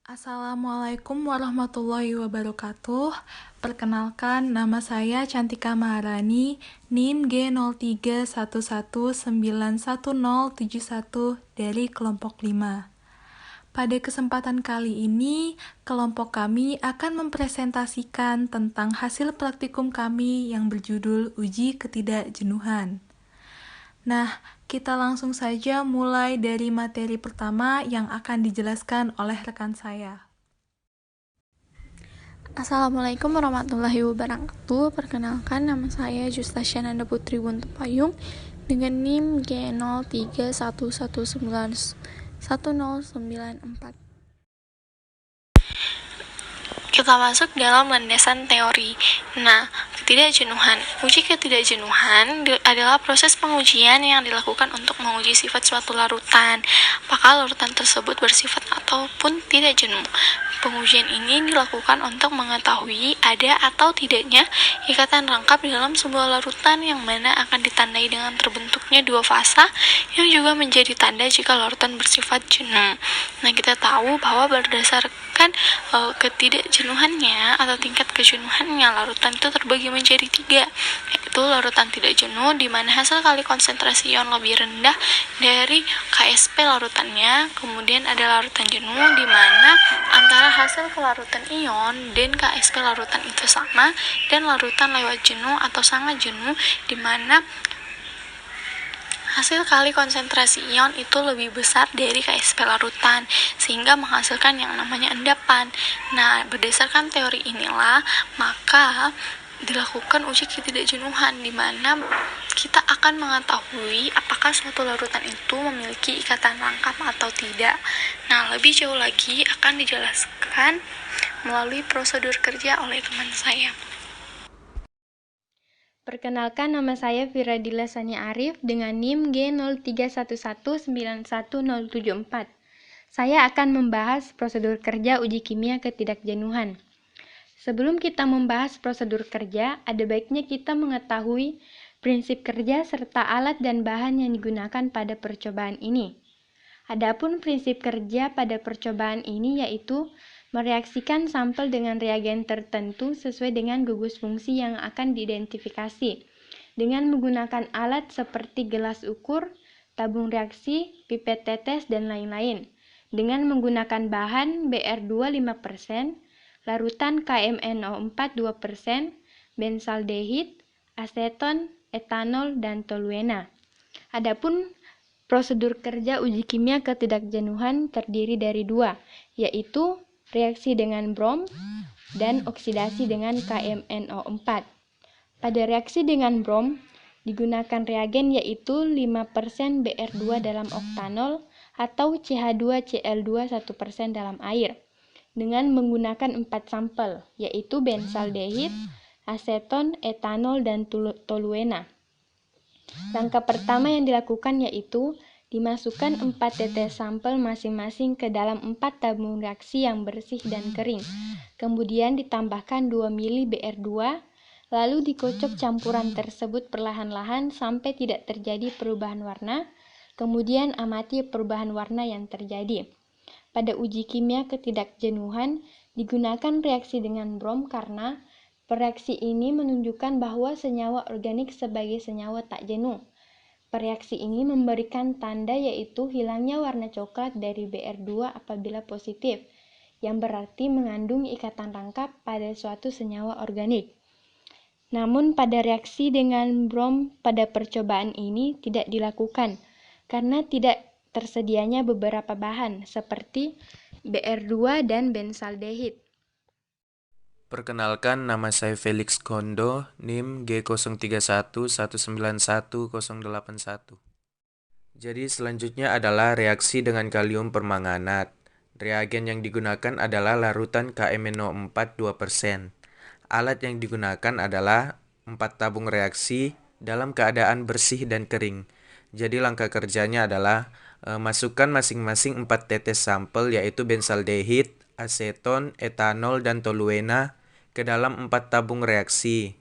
Assalamualaikum warahmatullahi wabarakatuh. Perkenalkan, nama saya Cantika Maharani, NIM G0311911071 dari kelompok 5. Pada kesempatan kali ini, kelompok kami akan mempresentasikan tentang hasil praktikum kami yang berjudul Uji Ketidakjenuhan. Nah, kita langsung saja mulai dari materi pertama yang akan dijelaskan oleh rekan saya. Assalamualaikum warahmatullahi wabarakatuh. Perkenalkan, nama saya Justasyananda Putri Buntupayung dengan NIM G0311911094. Kita masuk dalam landasan teori. Nah, ketidakjenuhan. Uji ketidakjenuhan adalah proses pengujian yang dilakukan untuk menguji sifat suatu larutan. Apakah larutan tersebut bersifat ataupun tidak jenuh. Pengujian ini dilakukan untuk mengetahui ada atau tidaknya ikatan rangkap dalam sebuah larutan yang mana akan ditandai dengan terbentuknya dua fasa yang juga menjadi tanda jika larutan bersifat jenuh. Nah, kita tahu bahwa berdasarkan ketidakjenuhannya atau tingkat kejenuhannya, larutan itu terbagi menjadi 3, yaitu larutan tidak jenuh di mana hasil kali konsentrasi ion lebih rendah dari KSP larutannya. Kemudian ada larutan jenuh di mana antara hasil kelarutan ion dan KSP larutan itu sama, dan larutan lewat jenuh atau sangat jenuh di mana hasil kali konsentrasi ion itu lebih besar dari KSP larutan sehingga menghasilkan yang namanya endapan. Nah, berdasarkan teori inilah maka dilakukan uji ketidakjenuhan di mana kita akan mengetahui apakah suatu larutan itu memiliki ikatan rangkap atau tidak. Nah, lebih jauh lagi akan dijelaskan melalui prosedur kerja oleh teman saya. Perkenalkan, nama saya Firadila Sani Arif dengan NIM G0311911074. Saya akan membahas prosedur kerja uji kimia ketidakjenuhan. Sebelum kita membahas prosedur kerja, ada baiknya kita mengetahui prinsip kerja serta alat dan bahan yang digunakan pada percobaan ini. Adapun prinsip kerja pada percobaan ini yaitu mereaksikan sampel dengan reagen tertentu sesuai dengan gugus fungsi yang akan diidentifikasi dengan menggunakan alat seperti gelas ukur, tabung reaksi, pipet tetes, dan lain-lain. Dengan menggunakan bahan Br2 5%, larutan KMNO4 2%, bensaldehid, aseton, etanol, dan toluena. Adapun prosedur kerja uji kimia ketidakjenuhan terdiri dari 2, yaitu reaksi dengan brom dan oksidasi dengan KMNO4. Pada reaksi dengan brom, digunakan reagen yaitu 5% Br2 dalam oktanol atau CH2Cl2 1% dalam air, dengan menggunakan 4 sampel, yaitu bensaldehid, aseton, etanol, dan toluena. Langkah pertama yang dilakukan yaitu dimasukkan 4 tetes sampel masing-masing ke dalam 4 tabung reaksi yang bersih dan kering. Kemudian ditambahkan 2 ml Br2, lalu dikocok campuran tersebut perlahan-lahan sampai tidak terjadi perubahan warna. Kemudian amati perubahan warna yang terjadi. Pada uji kimia ketidakjenuhan digunakan reaksi dengan brom karena reaksi ini menunjukkan bahwa senyawa organik sebagai senyawa tak jenuh. Reaksi ini memberikan tanda yaitu hilangnya warna coklat dari Br2 apabila positif, yang berarti mengandung ikatan rangkap pada suatu senyawa organik. Namun pada reaksi dengan brom pada percobaan ini tidak dilakukan karena tidak tersedianya beberapa bahan seperti Br2 dan bensaldehid. Perkenalkan, nama saya Felix Kondo, NIM G0311911081. Jadi selanjutnya adalah reaksi dengan kalium permanganat. Reagen yang digunakan adalah larutan KMNO4 2%. Alat yang digunakan adalah 4 tabung reaksi dalam keadaan bersih dan kering. Jadi langkah kerjanya adalah masukkan masing-masing 4 tetes sampel yaitu bensaldehid, aseton, etanol, dan toluena ke dalam 4 tabung reaksi.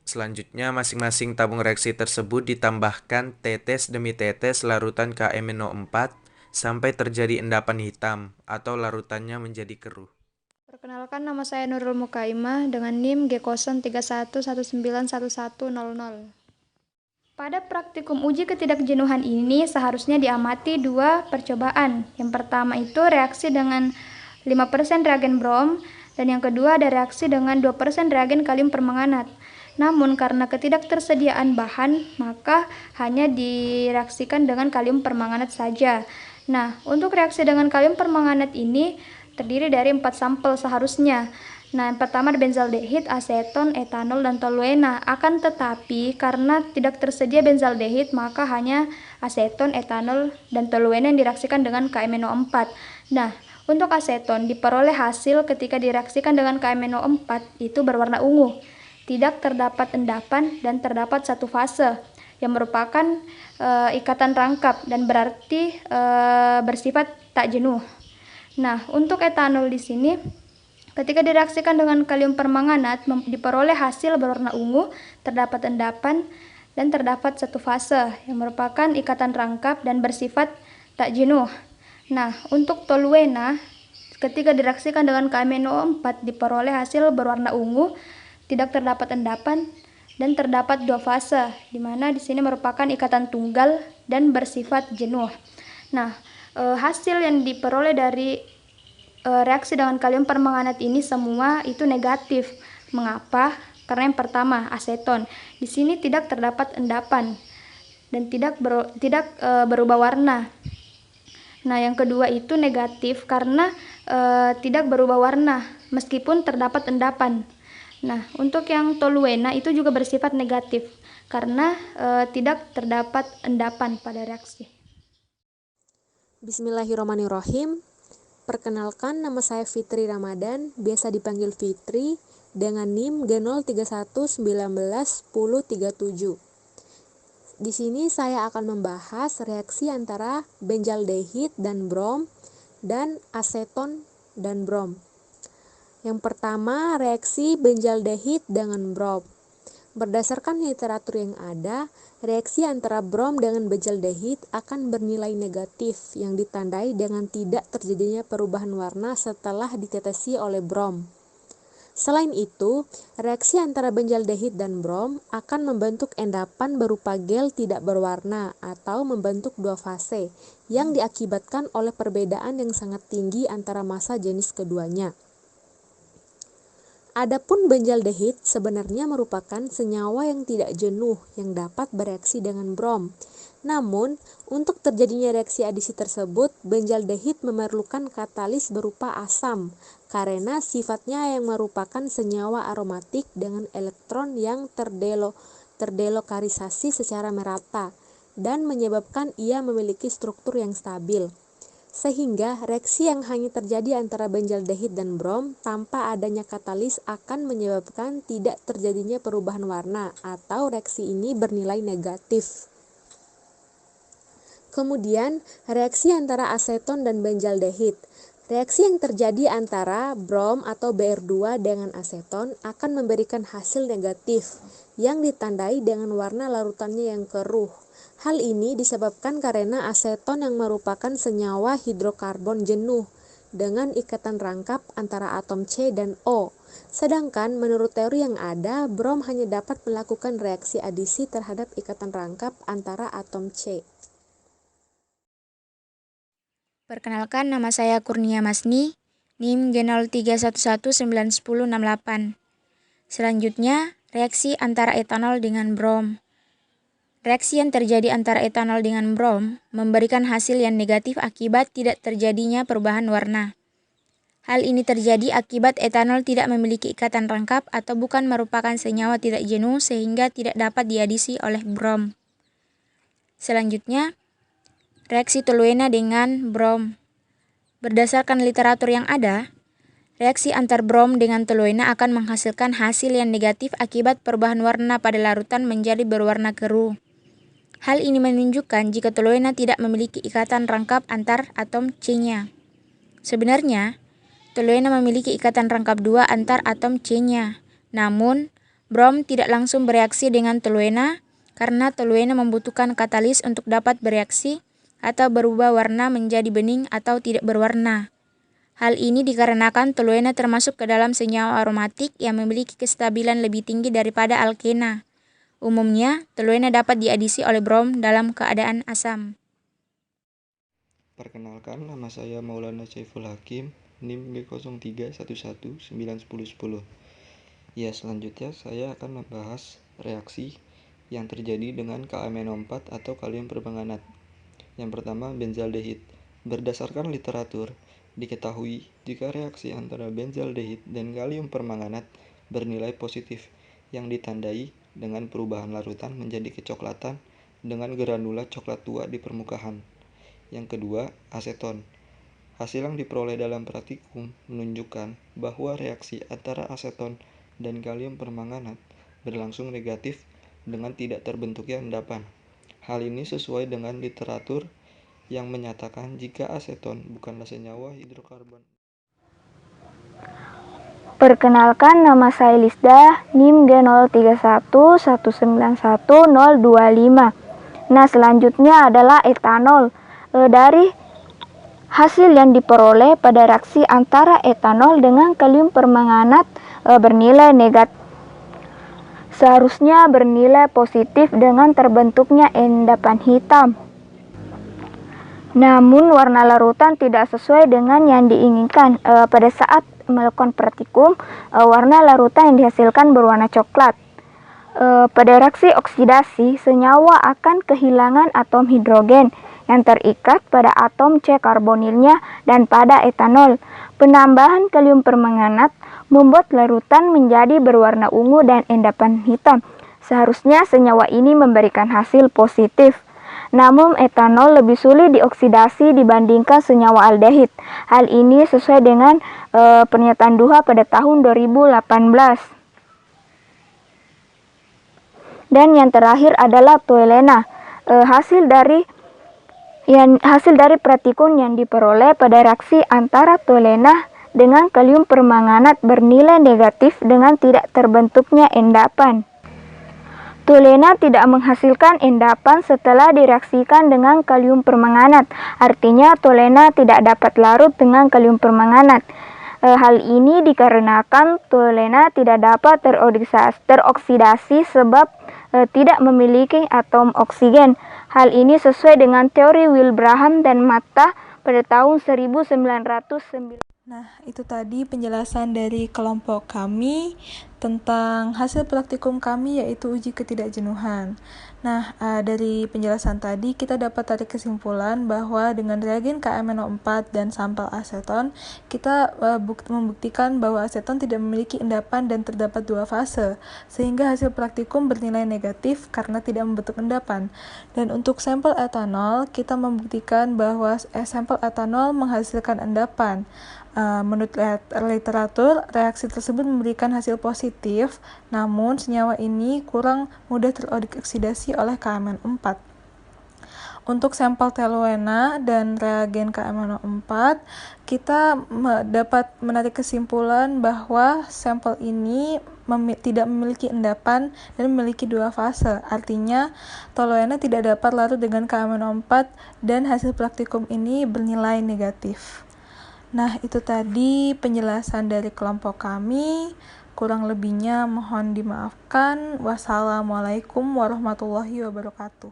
Selanjutnya masing-masing tabung reaksi tersebut ditambahkan tetes demi tetes larutan KMNO4 sampai terjadi endapan hitam atau larutannya menjadi keruh. Perkenalkan, nama saya Nurul Mukaimah dengan NIM G031191100. Pada praktikum uji ketidakjenuhan ini seharusnya diamati dua percobaan. Yang pertama itu reaksi dengan 5% reagen brom, dan yang kedua ada reaksi dengan 2% reagen kalium permanganat. Namun karena ketidaktersediaan bahan, maka hanya direaksikan dengan kalium permanganat saja. Nah, untuk reaksi dengan kalium permanganat ini terdiri dari 4 sampel seharusnya. Nah, yang pertama ada benzaldehid, aseton, etanol, dan toluena. Akan tetapi karena tidak tersedia benzaldehid, maka hanya aseton, etanol, dan toluena yang direaksikan dengan KMNO4. Nah, untuk aseton diperoleh hasil ketika direaksikan dengan KMNO4 itu berwarna ungu. Tidak terdapat endapan dan terdapat satu fase yang merupakan ikatan rangkap dan berarti bersifat tak jenuh. Nah, untuk etanol di sini ketika direaksikan dengan kalium permanganat diperoleh hasil berwarna ungu, terdapat endapan dan terdapat satu fase yang merupakan ikatan rangkap dan bersifat tak jenuh. Nah, untuk toluena ketika direaksikan dengan KMNO4 diperoleh hasil berwarna ungu, tidak terdapat endapan dan terdapat dua fase, di mana di sini merupakan ikatan tunggal dan bersifat jenuh. Nah, hasil yang diperoleh dari reaksi dengan kalium permanganat ini semua itu negatif. Mengapa? Karena yang pertama, aseton. Di sini tidak terdapat endapan dan tidak berubah warna. Nah, yang kedua itu negatif karena tidak berubah warna meskipun terdapat endapan. Nah, untuk yang toluena itu juga bersifat negatif karena tidak terdapat endapan pada reaksi. Bismillahirrahmanirrahim. Perkenalkan, nama saya Fitri Ramadan, biasa dipanggil Fitri, dengan NIM G031191037. Di sini saya akan membahas reaksi antara benzaldehid dan brom dan aseton dan brom. Yang pertama, reaksi benzaldehid dengan brom. Berdasarkan literatur yang ada, reaksi antara brom dengan benzaldehid akan bernilai negatif yang ditandai dengan tidak terjadinya perubahan warna setelah ditetesi oleh brom. Selain itu, reaksi antara benzaldehid dan brom akan membentuk endapan berupa gel tidak berwarna atau membentuk dua fase yang diakibatkan oleh perbedaan yang sangat tinggi antara massa jenis keduanya. Adapun benzaldehid sebenarnya merupakan senyawa yang tidak jenuh yang dapat bereaksi dengan brom. Namun, untuk terjadinya reaksi adisi tersebut, benzaldehid memerlukan katalis berupa asam karena sifatnya yang merupakan senyawa aromatik dengan elektron yang terdelokalisasi secara merata dan menyebabkan ia memiliki struktur yang stabil. Sehingga reaksi yang hanya terjadi antara benzaldehid dan brom tanpa adanya katalis akan menyebabkan tidak terjadinya perubahan warna atau reaksi ini bernilai negatif. Kemudian, reaksi antara aseton dan benzaldehid. Reaksi yang terjadi antara brom atau Br2 dengan aseton akan memberikan hasil negatif yang ditandai dengan warna larutannya yang keruh. Hal ini disebabkan karena aseton yang merupakan senyawa hidrokarbon jenuh dengan ikatan rangkap antara atom C dan O. Sedangkan menurut teori yang ada, brom hanya dapat melakukan reaksi adisi terhadap ikatan rangkap antara atom C. Perkenalkan, nama saya Kurnia Masni, NIM G031191068. Selanjutnya, reaksi antara etanol dengan brom. Reaksi yang terjadi antara etanol dengan brom memberikan hasil yang negatif akibat tidak terjadinya perubahan warna. Hal ini terjadi akibat etanol tidak memiliki ikatan rangkap atau bukan merupakan senyawa tidak jenuh sehingga tidak dapat diadisi oleh brom. Selanjutnya, reaksi toluena dengan brom. Berdasarkan literatur yang ada, reaksi antar brom dengan toluena akan menghasilkan hasil yang negatif akibat perubahan warna pada larutan menjadi berwarna keruh. Hal ini menunjukkan jika toluena tidak memiliki ikatan rangkap antar atom C-nya. Sebenarnya, toluena memiliki ikatan rangkap 2 antar atom C-nya. Namun, brom tidak langsung bereaksi dengan toluena karena toluena membutuhkan katalis untuk dapat bereaksi atau berubah warna menjadi bening atau tidak berwarna. Hal ini dikarenakan toluena termasuk ke dalam senyawa aromatik yang memiliki kestabilan lebih tinggi daripada alkena. Umumnya, toluena dapat diadisi oleh brom dalam keadaan asam. Perkenalkan, nama saya Maulana Saiful Hakim, NIM B0311911010. Ya, selanjutnya saya akan membahas reaksi yang terjadi dengan KMNO4 atau kalium permanganat. Yang pertama, benzaldehid. Berdasarkan literatur, diketahui jika reaksi antara benzaldehid dan kalium permanganat bernilai positif yang ditandai dengan perubahan larutan menjadi kecoklatan dengan granula coklat tua di permukaan. Yang kedua, aseton. Hasil yang diperoleh dalam praktikum menunjukkan bahwa reaksi antara aseton dan kalium permanganat berlangsung negatif dengan tidak terbentuknya endapan. Hal ini sesuai dengan literatur yang menyatakan jika aseton bukanlah senyawa hidrokarbon. Perkenalkan, nama saya Lisda, NIM G0311911025. Nah, selanjutnya adalah etanol. Dari hasil yang diperoleh pada reaksi antara etanol dengan kalium permanganat bernilai negatif. Seharusnya bernilai positif dengan terbentuknya endapan hitam. Namun warna larutan tidak sesuai dengan yang diinginkan. Pada saat melakukan praktikum, warna larutan yang dihasilkan berwarna coklat. Pada reaksi oksidasi, senyawa akan kehilangan atom hidrogen yang terikat pada atom C karbonilnya dan pada etanol. Penambahan kalium permanganat membuat larutan menjadi berwarna ungu dan endapan hitam. Seharusnya senyawa ini memberikan hasil positif. Namun etanol lebih sulit dioksidasi dibandingkan senyawa aldehid. Hal ini sesuai dengan pernyataan Duha pada tahun 2018. Dan yang terakhir adalah toluena. Hasil dari praktikum yang diperoleh pada reaksi antara toluena dengan kalium permanganat bernilai negatif dengan tidak terbentuknya endapan. Toluena tidak menghasilkan endapan setelah direaksikan dengan kalium permanganat. Artinya toluena tidak dapat larut dengan kalium permanganat. Hal ini dikarenakan toluena tidak dapat teroksidasi sebab tidak memiliki atom oksigen. Hal ini sesuai dengan teori Wilbraham dan Matta pada tahun 1909. Nah, itu tadi penjelasan dari kelompok kami tentang hasil praktikum kami, yaitu uji ketidakjenuhan. Nah, dari penjelasan tadi kita dapat tarik kesimpulan bahwa dengan reagen KMNO4 dan sampel aseton, kita membuktikan bahwa aseton tidak memiliki endapan dan terdapat dua fase, sehingga hasil praktikum bernilai negatif karena tidak membentuk endapan. Dan untuk sampel etanol, kita membuktikan bahwa sampel etanol menghasilkan endapan. Menurut literatur, reaksi tersebut memberikan hasil positif, namun senyawa ini kurang mudah teroksidasi oleh KMNO4. Untuk sampel toluena dan reagen KMNO4, kita dapat menarik kesimpulan bahwa sampel ini tidak memiliki endapan dan memiliki dua fase. Artinya, toluena tidak dapat larut dengan KMNO4 dan hasil praktikum ini bernilai negatif. Nah, itu tadi penjelasan dari kelompok kami. Kurang lebihnya mohon dimaafkan. Wassalamualaikum warahmatullahi wabarakatuh.